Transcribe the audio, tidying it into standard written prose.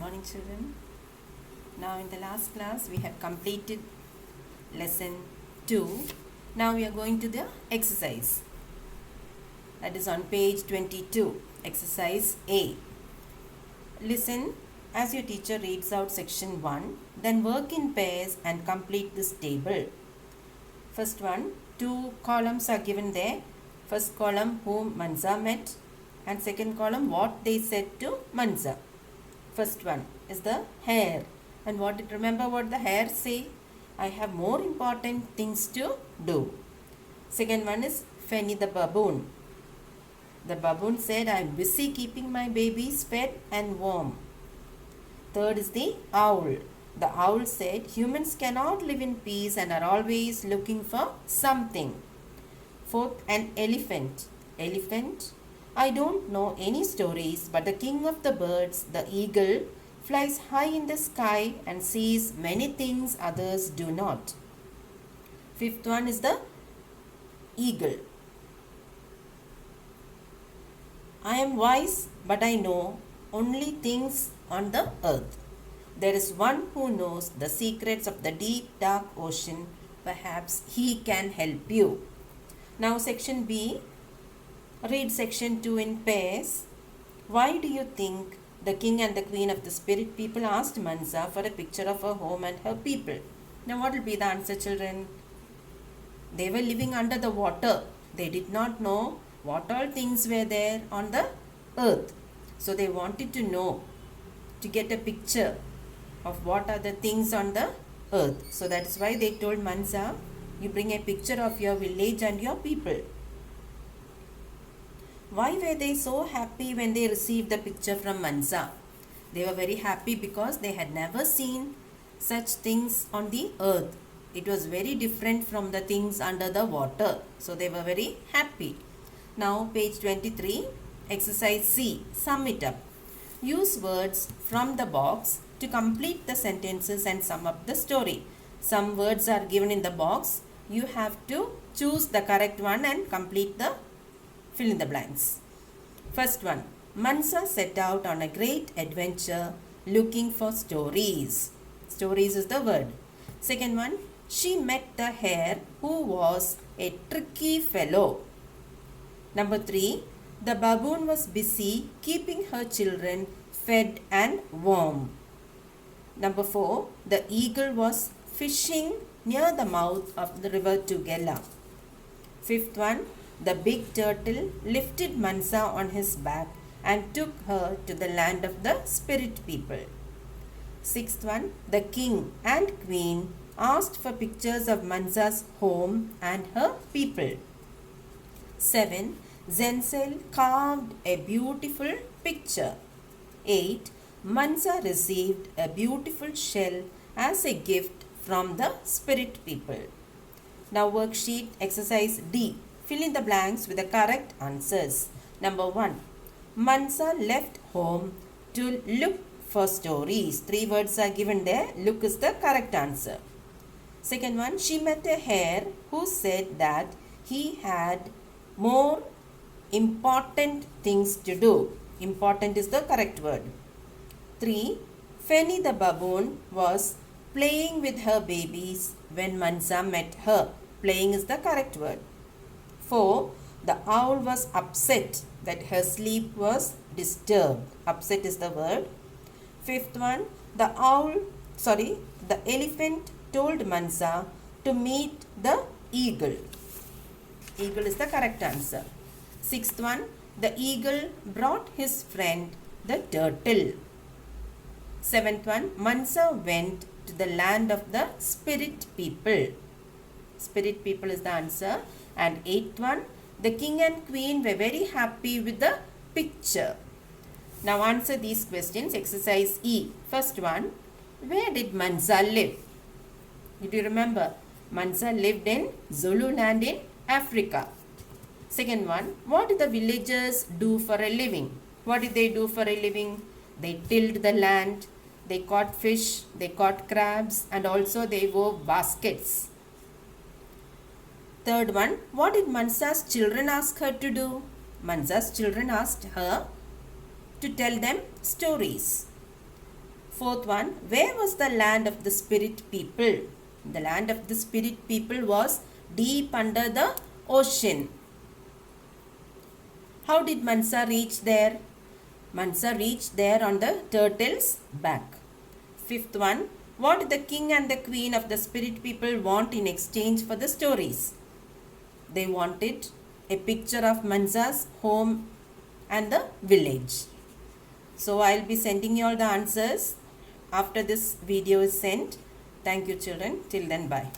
Morning children. Now in the last class we have completed lesson 2. Now we are going to the exercise. That is on page 22. Exercise A. Listen as your teacher reads out section 1. Then work in pairs and complete this table. First one, 2 columns are given there. First column whom Mansa met and second column what they said to Mansa. First one is the hare. And remember what the hare say? I have more important things to do. Second one is Fanny the baboon. The baboon said, I am busy keeping my babies fed and warm. Third is the owl. The owl said, humans cannot live in peace and are always looking for something. Fourth, an elephant. Elephant, I don't know any stories, but the king of the birds, the eagle, flies high in the sky and sees many things others do not. Fifth one is the eagle. I am wise, but I know only things on the earth. There is one who knows the secrets of the deep, dark ocean. Perhaps he can help you. Now section B. Read section 2 in pairs. Why do you think the king and the queen of the spirit people asked Mansa for a picture of her home and her people? Now what will be the answer, children? They were living under the water. They did not know what all things were there on the earth. So they wanted to know, to get a picture of what are the things on the earth. So that is why they told Mansa, you bring a picture of your village and your people. Why were they so happy when they received the picture from Mansa? They were very happy because they had never seen such things on the earth. It was very different from the things under the water. So they were very happy. Now page 23, exercise C, sum it up. Use words from the box to complete the sentences and sum up the story. Some words are given in the box. You have to choose the correct one and complete the fill in the blanks. First one, Mansa set out on a great adventure looking for stories. Stories is the word. Second one, she met the hare who was a tricky fellow. Number 3, the baboon was busy keeping her children fed and warm. Number 4, the eagle was fishing near the mouth of the river Tugela. Fifth one, the big turtle lifted Mansa on his back and took her to the land of the spirit people. Sixth one, the king and queen asked for pictures of Mansa's home and her people. 7. Zenzel carved a beautiful picture. 8. Mansa received a beautiful shell as a gift from the spirit people. Now worksheet exercise D. Fill in the blanks with the correct answers. Number 1. Mansa left home to look for stories. 3 words are given there. Look is the correct answer. Second one, she met a hare who said that he had more important things to do. Important is the correct word. 3. Fanny the baboon was playing with her babies when Mansa met her. Playing is the correct word. 4. The owl was upset that her sleep was disturbed. Upset is the word. Fifth one, the elephant told Mansa to meet the eagle. Eagle is the correct answer. Sixth one, the eagle brought his friend the turtle. Seventh one, Mansa went to the land of the spirit people. Spirit people is the answer. And eighth one, the king and queen were very happy with the picture. Now answer these questions. Exercise E. First one, where did Mansa live? Did you remember? Mansa lived in Zulu land in Africa. Second one, what did the villagers do for a living? What did they do for a living? They tilled the land, they caught fish, they caught crabs, and also they wove baskets. Third one, what did Mansa's children ask her to do? Mansa's children asked her to tell them stories. Fourth one, where was the land of the spirit people? The land of the spirit people was deep under the ocean. How did Mansa reach there? Mansa reached there on the turtle's back. Fifth one, what did the king and the queen of the spirit people want in exchange for the stories? They wanted a picture of Mansa's home and the village. So I will be sending you all the answers after this video is sent. Thank you children. Till then, bye.